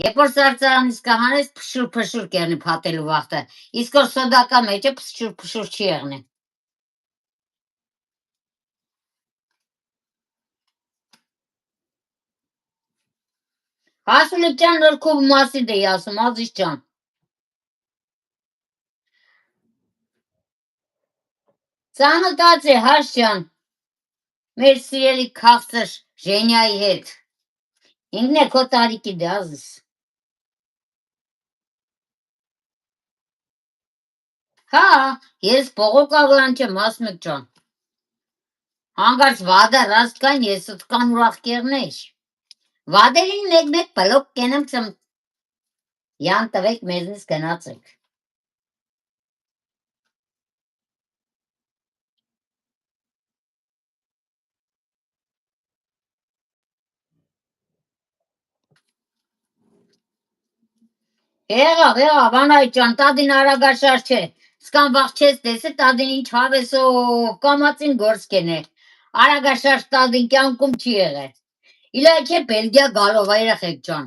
Երբ որ սարսարանից կհանես փշուր կերնի փաթելու վախտը, իսկ որ սոդակա մեջը փշուր չի եղնի։ Հասուլիկ ջան, որ քո մասի դե ասում, Ազիզ ջան։ Ծանոթաց է Հաշ ջան, մեր սիրելի քաղցր Ժենյայի հետ։ Ինքն է քո տարիքի դե Ազիզ։ Հա, ես բողոքավորան չեմ, Մասմիկ ջան։ Հանգարց վադա ռաստկան ես ոտկան ուրախ կերնեշ։ Վադերին մեկ բլոկ կենեմ ծմ յան տվեք մեզնից գնացեք։ Եղավ, անայ ջան, տադին արագաշար չէ։ Սկան վաղ չես տեսե տադին ինչ հավեսով կամացին գործ կենե։ Արագաշար տադին կյանքում չի եղել։ Իլա չէ Բելգիա գալով երեխեք ջան։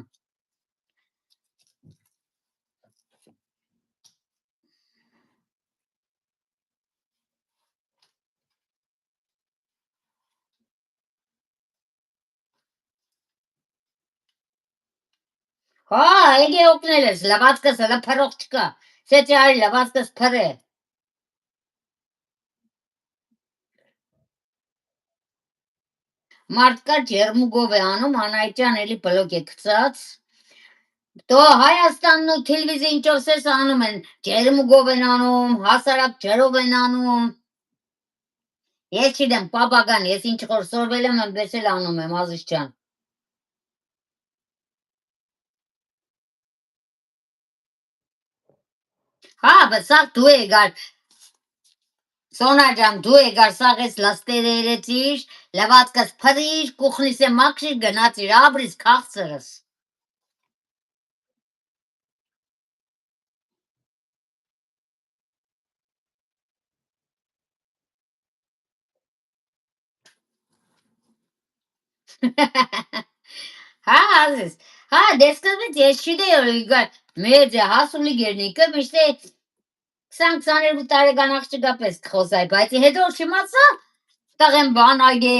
Հա, եկե օգնել ես, լվացքս հələ փրող չկա։ Սեցի արի լվացքս փրե։ Մարդկա ջերմուգով է անում, անայջան էլի բլոկ է գծած։ Դո Հայաստանն ու տելևիզիան ինչով ես անում են, ջերմուգով են անում, հասարակ ջրով են անում։ Ես չգիտեմ, պապական, ես ինչ որ սորվել եմ, այնպես էլ անում եմ, Ազիզ ջան։ Հա, բայց սաղ դու եկար։ Սոնա ջան, դու եկար սաղ ես լաստերը երեցիր, լվացքս փրիր, կուխնիս է մաքրիր, գնացիր, աբրիս քաղցրս։ Հա, Ազիզ, հա, դեսկզբից ես չիդեի որ եկար մեծ է, հասուլի գերնիկը, միշտ է 20-22 տարեկան աղջիկա պես կխոսայի, բայց հետո չիմացա, տղեմ բանագ է,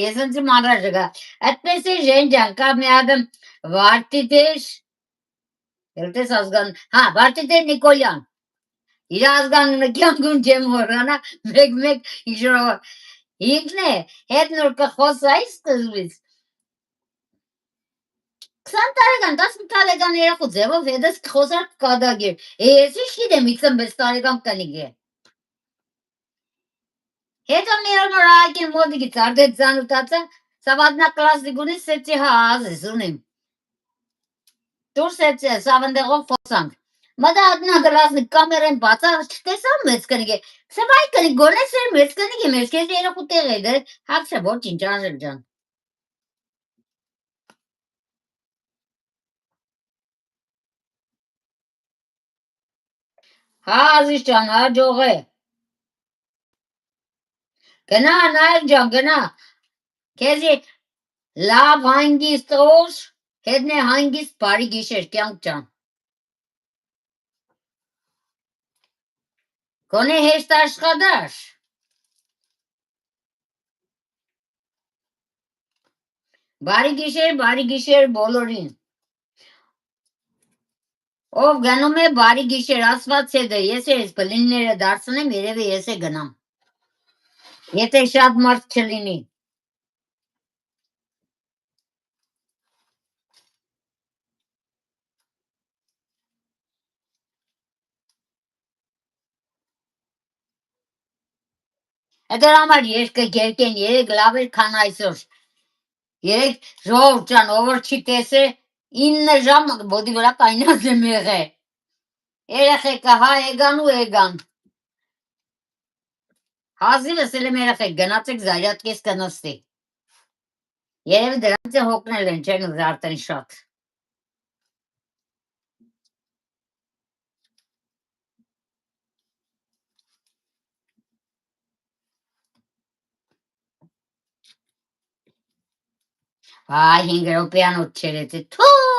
ես ընձի մանրաժգա, այդպես է ժեն ջան, կա մի ադմ վարտիտեր, ելտես ազգան, հա, վարտիտեր Նիկոլյան, իր ազգանունը կյանքում չեմ հորանա, մեկ իժորով, ինքն է, հետ նոր կխոսայի սկզբից, 20 տարեկան, 10 տարեկան երախու ձևով հետս կխոսար կադագեր, ես ինչ գիտեմ 26 տարեկան կնիկ է։ Հետո մի օր որ ակին մոդիկից արդեց ծանոթացա, սավատնա կլասիկունից սեցի հա Ազիզ ունիմ։ Դուրս էցե, սավնդեղով խոսանք։ Մադա ադնա գլասնիկ կամերեն բացա, չտեսամ մեծ կնիկ է։ Սվայ կնիկ գոնես էր մեծ կնիկ է, մեզ կեզ երախու տեղ է դեր, հապշա ոչ ինչ Անժել ջան։ Հա Ազիզ ջան, հաջող է։ Գնա նայր ջան, գնա։ Քեզի լավ հանգիստ օր, հետն է հանգիստ բարի գիշեր կյանք ջան։ Գոնե հեշտ աշխատար։ Բարի գիշեր բոլորին։ Ով գնում է բարի գիշեր, ասված է դե, ես ես բլինները դարձնեմ, երևի ես է գնամ։ Եթե շատ մարդ չլինի։ Էդեր համար երկը գերկեն, երեկ լավ էր քան այսօր։ Երեկ ժողովուրդ ջան, ով որ չի տեսե 9 ժամ բոդի վրա կայնած եմ եղել։ Երեխեքը հա եկան ու եկան։ Հազիվս էլ եմ երեխեք, գնացեք զարյատկես կնստի։ Երևի դրանց է հոգնել են, չեն ուզ արդեն շատ։ Այ 5 րոպեանոց չերեցի, թու